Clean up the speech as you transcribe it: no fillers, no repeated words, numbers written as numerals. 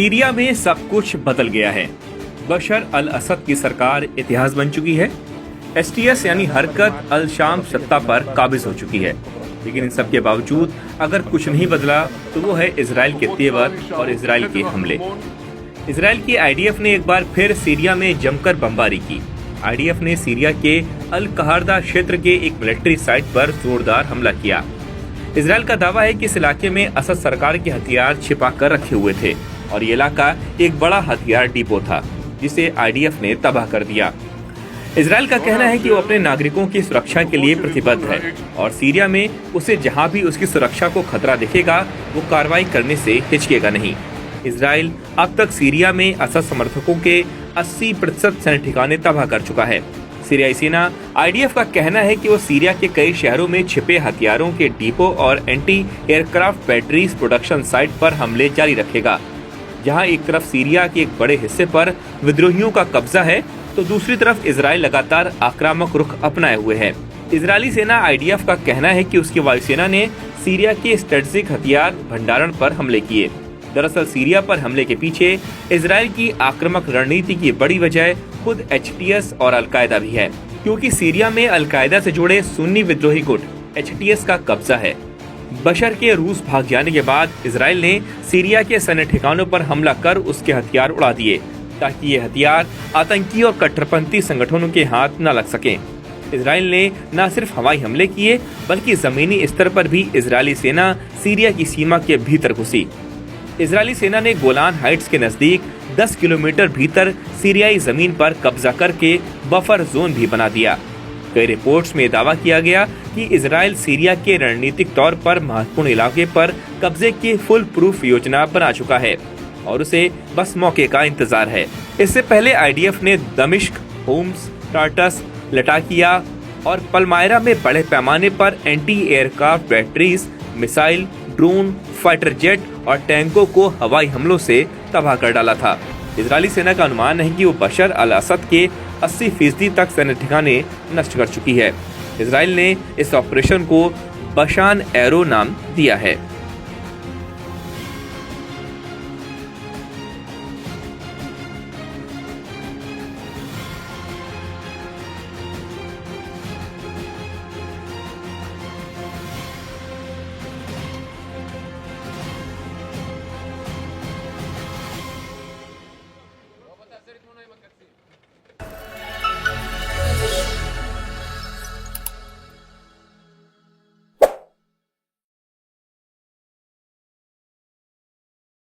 Syria में सब कुछ बदल गया है। बशर अल असद की सरकार इतिहास बन चुकी है। STS यानी हरकत अल शाम सत्ता पर काबिज हो चुकी है। लेकिन इन सब के बावजूद अगर कुछ नहीं बदला तो वो है इजराइल के तेवर और इजराइल के हमले। इजराइल की IDF ने एक बार फिर सीरिया में जमकर बमबारी की। IDF ने सीरिया के अल कहरदा क्षेत्र के एक मिलिट्री साइट पर जोरदार हमला किया। इजराइल का दावा है कि इस इलाके में असद सरकार के हथियार छिपा कर रखे हुए थे और ये इलाका एक बड़ा हथियार डिपो था जिसे IDF ने तबाह कर दिया। इजराइल का कहना है कि वो अपने नागरिकों की सुरक्षा के लिए प्रतिबद्ध है और सीरिया में उसे जहां भी उसकी सुरक्षा को खतरा दिखेगा वो कार्रवाई करने से हिचकेगा नहीं। इजराइल अब तक सीरिया में असद समर्थकों के 80% सैन्य ठिकाने तबाह कर चुका है। सीरियाई सेना IDF का कहना है कि वो सीरिया के कई शहरों में छिपे हथियारों के डिपो और anti aircraft batteries production site पर हमले जारी रखेगा। जहां एक तरफ सीरिया के एक बड़े हिस्से पर विद्रोहियों का कब्जा है तो दूसरी तरफ इजराइल लगातार आक्रामक रुख अपनाए हुए है। इजरायली सेना IDF का कहना है कि उसकी वायुसेना ने सीरिया के स्ट्रेटेजिक हथियार भंडारण पर हमले किए। दरअसल सीरिया पर हमले के पीछे इजराइल की आक्रामक रणनीति की बड़ी वजह खुद HTS और अल-कायदा भी है, क्योंकि सीरिया में अल-कायदा से जुड़े सुन्नी विद्रोही गुट HTS का कब्जा है। बशर के रूस भाग जाने के बाद इजराइल ने सीरिया के सैन्य ठिकानों पर हमला कर उसके हथियार उड़ा दिए ताकि ये हथियार आतंकी और कट्टरपंथी संगठनों के हाथ न लग सकें। इजराइल ने न सिर्फ हवाई हमले किए बल्कि जमीनी स्तर पर भी इजरायली सेना सीरिया की सीमा के भीतर घुसी। इजरायली सेना ने गोलान हाइट्स के नजदीक 10 किलोमीटर भीतर सीरियाई जमीन पर कब्जा करके बफर जोन भी बना दिया। कई रिपोर्ट्स में दावा किया गया कि इजराइल सीरिया के रणनीतिक तौर पर महत्वपूर्ण इलाके पर कब्जे की फुल प्रूफ योजना बना चुका है और उसे बस मौके का इंतजार है। इससे पहले IDF ने दमिश्क, होम्स, टार्टस, लटाकिया और पलमायरा में बड़े पैमाने पर anti aircraft batteries, missile, drone, fighter jet और टैंकों को हवाई हमलों से तबाह कर डाला था। इजरायली सेना का अनुमान है कि वो बशर अल असद के 80% तक सैन्य ठिकाने नष्ट कर चुकी है। इजराइल ने इस ऑपरेशन को बशान एरो नाम दिया है।